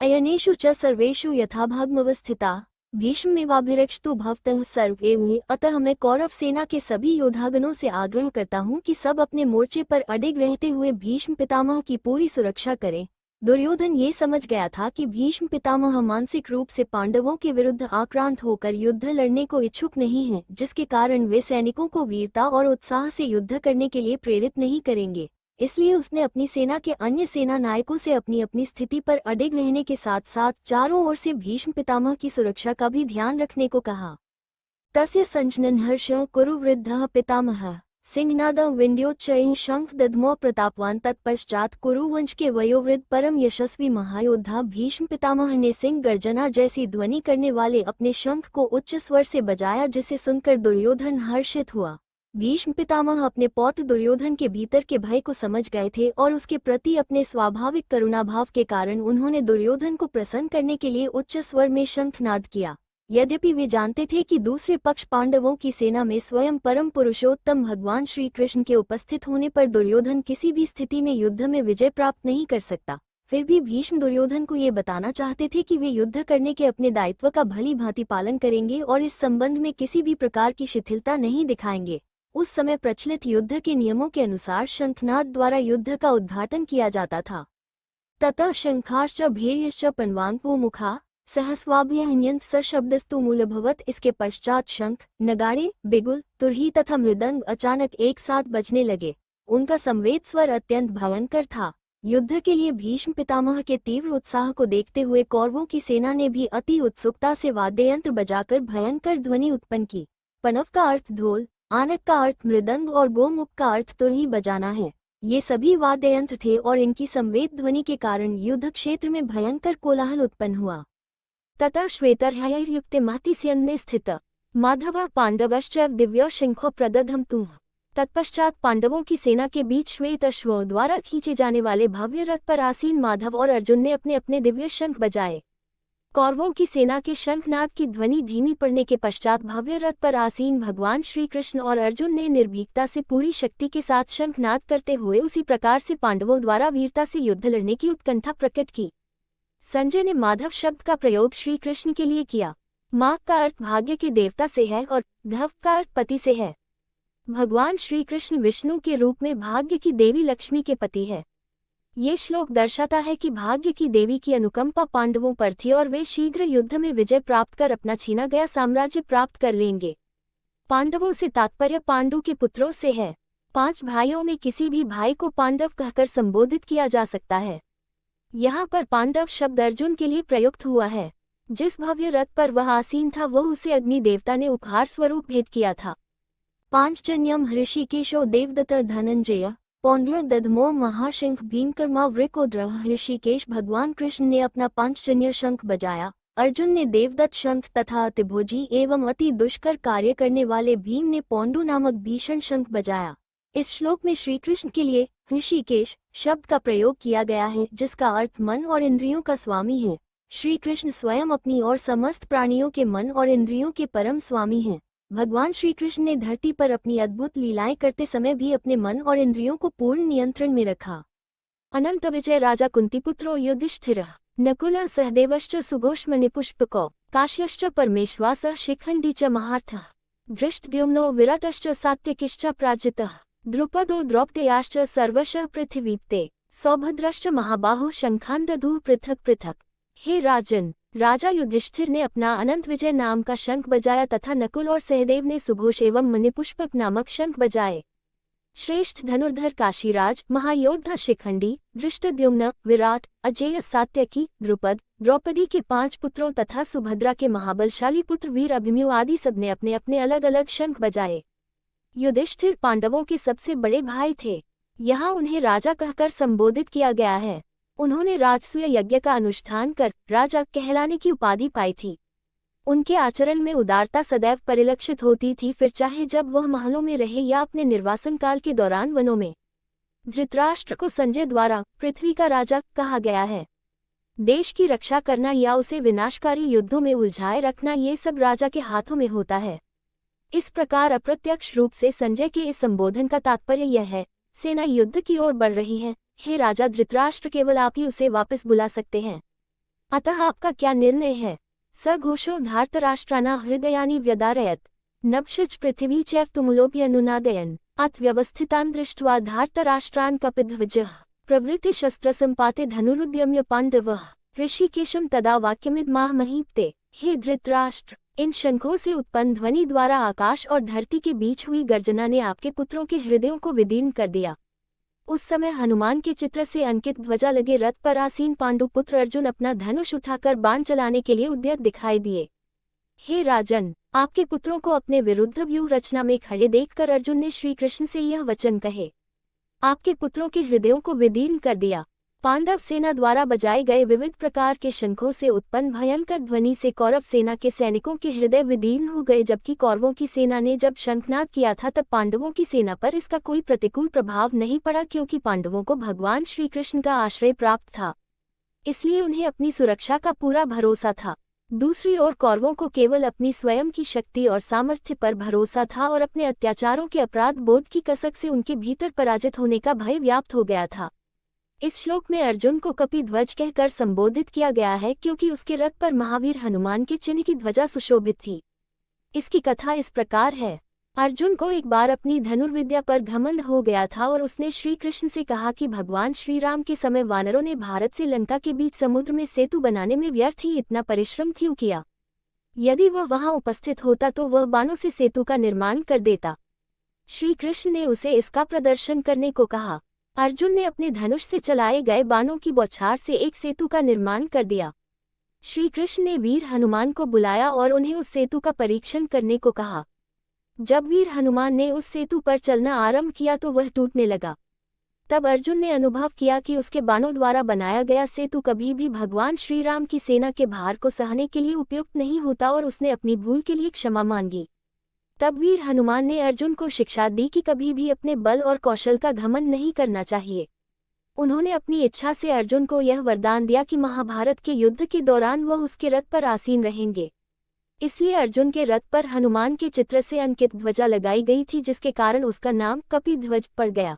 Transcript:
अयनेषु च सर्वेषु यथाभागमवस्थिता भीष्मेवाभिरक्षतु भवतः सर्वे। अतः मैं कौरव सेना के सभी योद्धागणों से आग्रह करता हूँ कि सब अपने मोर्चे पर अडिग रहते हुए भीष्म पितामह की पूरी सुरक्षा करें। दुर्योधन ये समझ गया था कि भीष्म पितामह मानसिक रूप से पांडवों के विरुद्ध आक्रांत होकर युद्ध लड़ने को इच्छुक नहीं हैं, जिसके कारण वे सैनिकों को वीरता और उत्साह से युद्ध करने के लिए प्रेरित नहीं करेंगे। इसलिए उसने अपनी सेना के अन्य सेना नायकों से अपनी अपनी स्थिति पर अडिग रहने के साथ साथ चारों ओर से भीष्म पितामह की सुरक्षा का भी ध्यान रखने को कहा। तस्य संजनन हर्ष कुरु वृद्धः पितामहः सिंहनाद विंध्योच्चैः शंख दद्मो प्रतापवान। तत्पश्चात कुरुवंश के वयोवृद्ध परम यशस्वी महायोद्धा भीष्म पितामह ने सिंह गर्जना जैसी ध्वनि करने वाले अपने शंख को उच्च स्वर से बजाया, जिसे सुनकर दुर्योधन हर्षित हुआ। भीष्म पितामह अपने पौत्र दुर्योधन के भीतर के भय को समझ गए थे और उसके प्रति अपने स्वाभाविक करुणाभाव के कारण उन्होंने दुर्योधन को प्रसन्न करने के लिए उच्च स्वर में शंखनाद किया। यद्यपि वे जानते थे कि दूसरे पक्ष पांडवों की सेना में स्वयं परम पुरुषोत्तम भगवान श्री कृष्ण के उपस्थित होने पर दुर्योधन किसी भी स्थिति में युद्ध में विजय प्राप्त नहीं कर सकता, फिर भी भीष्म दुर्योधन को ये बताना चाहते थे कि वे युद्ध करने के अपने दायित्व का भली भांति पालन करेंगे और इस संबंध में किसी भी प्रकार की शिथिलता नहीं दिखाएंगे। उस समय प्रचलित युद्ध के नियमों के अनुसार शंखनाद द्वारा युद्ध का उद्घाटन किया जाता था। ततः शंखाश्च भैर्यश्च पन्वाङ्मुखा सहस्वाभ्यहन्यन्त सशब्दस्तु मूलभवत्। इसके पश्चात शंख, नगाड़े, बिगुल, तुरही तथा मृदंग अचानक एक साथ बजने लगे। उनका संवेद स्वर अत्यंत भयंकर था। युद्ध के लिए भीष्म पितामह के तीव्र उत्साह को देखते हुए कौरवों की सेना ने भी अति उत्सुकता से वाद्ययंत्र बजाकर भयंकर ध्वनि उत्पन्न की। पनव का अर्थ ढोल, आनक का अर्थ मृदंग और गोमुख का अर्थ तुरही बजाना है। ये सभी वाद्ययंत्र थे और इनकी संवेद ध्वनि के कारण युद्ध क्षेत्र में भयंकर कोलाहल उत्पन्न हुआ। ततः श्वेतर्हयैर्युक्ते महतिस्यन्ने स्थित माधव पांडवश्च दिव्यो शंखो प्रदधम तुम। तत्पश्चात पांडवों की सेना के बीच श्वेत अश्वों द्वारा खींचे जाने वाले भव्य रथ पर आसीन माधव और अर्जुन ने अपने अपने दिव्य शंख बजाए। कौरवों की सेना के शंखनाद की ध्वनि धीमी पड़ने के पश्चात भव्य रथ पर आसीन भगवान श्री कृष्ण और अर्जुन ने निर्भीकता से पूरी शक्ति के साथ शंखनाद करते हुए उसी प्रकार से पांडवों द्वारा वीरता से युद्ध लड़ने की उत्कंठा प्रकट की। संजय ने माधव शब्द का प्रयोग श्री कृष्ण के लिए किया। माघ का अर्थ भाग्य के देवता से है और धव का अर्थ पति से है। भगवान श्री कृष्ण विष्णु के रूप में भाग्य की देवी लक्ष्मी के पति है। ये श्लोक दर्शाता है कि भाग्य की देवी की अनुकंपा पांडवों पर थी और वे शीघ्र युद्ध में विजय प्राप्त कर अपना छीना गया साम्राज्य प्राप्त कर लेंगे। पांडवों से तात्पर्य पांडु के पुत्रों से है। 5 भाइयों में किसी भी भाई को पांडव कहकर संबोधित किया जा सकता है। यहाँ पर पांडव शब्द अर्जुन के लिए प्रयुक्त हुआ है। जिस भव्य रथ पर वह आसीन था वह उसे अग्नि देवता ने उपहार स्वरूप भेंट किया था। पांचजन्यम ऋषिकेशो देवदत्त धनंजय पौंड्र दधमो महाशंख भीमकर्मा वृकोद्रह। ऋषिकेश भगवान कृष्ण ने अपना पांचजन्य शंख बजाया। अर्जुन ने देवदत्त शंख तथा अतिभोजी एवं अति दुष्कर कार्य करने वाले भीम ने पौंडु नामक भीषण शंख बजाया। इस श्लोक में श्री कृष्ण के लिए ऋषिकेश शब्द का प्रयोग किया गया है, जिसका अर्थ मन और इंद्रियों का स्वामी है। श्री कृष्ण स्वयं अपनी और समस्त प्राणियों के मन और इंद्रियों के परम स्वामी हैं। भगवान श्री कृष्ण ने धरती पर अपनी अद्भुत लीलाएं करते समय भी अपने मन और इंद्रियों को पूर्ण नियंत्रण में रखा। अनंत विजय राजा कुंतीपुत्रो युधिष्ठिरः नकुलः सहदेवश्च सुघोषमणिपुष्पको काश्यश्च परमेश्वासः शिखण्डी च महार्थः धृष्टद्युम्नो विराटश्च सात्यकिश्च प्राजितः द्रुपदो द्रौपदेयाश्च सर्वशः पृथिवीप्ते सौभद्रश्च महाबाहुः शंखान् दधुः पृथक पृथक। हे राजन, राजा युधिष्ठिर ने अपना अनंत विजय नाम का शंख बजाया तथा नकुल और सहदेव ने सुघोष एवं मणिपुष्पक नामक शंख बजाए। श्रेष्ठ धनुर्धर काशीराज, महायोद्धा शिखंडी, धृष्टद्युम्न, विराट, अजेय, सात्यकी, द्रुपद, द्रौपदी के 5 पुत्रों तथा सुभद्रा के महाबलशाली पुत्र वीर अभिमन्यु आदि सबने अपने अपने अलग अलग शंख बजाए। युधिष्ठिर पांडवों के सबसे बड़े भाई थे। यहाँ उन्हें राजा कहकर संबोधित किया गया है। उन्होंने राजसूय यज्ञ का अनुष्ठान कर राजा कहलाने की उपाधि पाई थी। उनके आचरण में उदारता सदैव परिलक्षित होती थी, फिर चाहे जब वह महलों में रहे या अपने निर्वासन काल के दौरान वनों में। धृतराष्ट्र को संजय द्वारा पृथ्वी का राजा कहा गया है। देश की रक्षा करना या उसे विनाशकारी युद्धों में उलझाए रखना, ये सब राजा के हाथों में होता है। इस प्रकार अप्रत्यक्ष रूप से संजय के इस संबोधन का तात्पर्य यह है, सेना युद्ध की ओर बढ़ रही है। हे राजा धृतराष्ट्र, केवल आप ही उसे वापस बुला सकते हैं। अतः आपका क्या निर्णय है? स घोषो धार्तराष्ट्राणा हृदयानि व्यदारयत् नभश्च पृथिवी चैव तुमुलोऽप्यनुनादयन् अथ व्यवस्थितान् दृष्ट्वा धार्तराष्ट्रान् कपिध्वजः प्रवृत्ति शस्त्रसम्पाते धनुरुद्यम्य पाण्डवः ऋषिकेशम तदा वाक्यमिदमाह महीपते। हे धृतराष्ट्र, इन शंखों से उत्पन्न ध्वनि द्वारा आकाश और धरती के बीच हुई गर्जना ने आपके पुत्रों के हृदयों को विदीर्ण कर दिया। उस समय हनुमान के चित्र से अंकित ध्वजा लगे रथ पर आसीन पांडुपुत्र अर्जुन अपना धनुष उठाकर बाण चलाने के लिए उद्यत दिखाई दिए। हे राजन, आपके पुत्रों को अपने विरुद्ध व्यूह रचना में खड़े देखकर अर्जुन ने श्री कृष्ण से यह वचन कहे। आपके पुत्रों के हृदयों को विदीर्ण कर दिया। पांडव सेना द्वारा बजाए गए विविध प्रकार के शंखों से उत्पन्न भयंकर ध्वनि से कौरव सेना के सैनिकों के हृदय विदीर्ण हो गए, जबकि कौरवों की सेना ने जब शंखनाद किया था तब पांडवों की सेना पर इसका कोई प्रतिकूल प्रभाव नहीं पड़ा, क्योंकि पांडवों को भगवान श्री कृष्ण का आश्रय प्राप्त था, इसलिए उन्हें अपनी सुरक्षा का पूरा भरोसा था। दूसरी ओर कौरवों को केवल अपनी स्वयं की शक्ति और सामर्थ्य पर भरोसा था और अपने अत्याचारों के अपराध बोध की कसक से उनके भीतर पराजित होने का भय व्याप्त हो गया था। इस श्लोक में अर्जुन को कपिध्वज कहकर संबोधित किया गया है, क्योंकि उसके रथ पर महावीर हनुमान के चिन्ह की ध्वजा सुशोभित थी। इसकी कथा इस प्रकार है। अर्जुन को एक बार अपनी धनुर्विद्या पर घमंड हो गया था और उसने श्री कृष्ण से कहा कि भगवान श्री राम के समय वानरों ने भारत से लंका के बीच समुद्र में सेतु बनाने में व्यर्थ ही इतना परिश्रम क्यों किया? यदि वह वहां उपस्थित होता तो वह बाणों से सेतु का निर्माण कर देता। श्री कृष्ण ने उसे इसका प्रदर्शन करने को कहा। अर्जुन ने अपने धनुष से चलाए गए बाणों की बौछार से एक सेतु का निर्माण कर दिया। श्री कृष्ण ने वीर हनुमान को बुलाया और उन्हें उस सेतु का परीक्षण करने को कहा। जब वीर हनुमान ने उस सेतु पर चलना आरंभ किया तो वह टूटने लगा। तब अर्जुन ने अनुभव किया कि उसके बाणों द्वारा बनाया गया सेतु कभी भी भगवान श्री राम की सेना के भार को सहने के लिए उपयुक्त नहीं होता और उसने अपनी भूल के लिए क्षमा मांगी। तब वीर हनुमान ने अर्जुन को शिक्षा दी कि कभी भी अपने बल और कौशल का घमंड नहीं करना चाहिए। उन्होंने अपनी इच्छा से अर्जुन को यह वरदान दिया कि महाभारत के युद्ध के दौरान वह उसके रथ पर आसीन रहेंगे। इसलिए अर्जुन के रथ पर हनुमान के चित्र से अंकित ध्वजा लगाई गई थी, जिसके कारण उसका नाम कपिध्वज पड़ गया।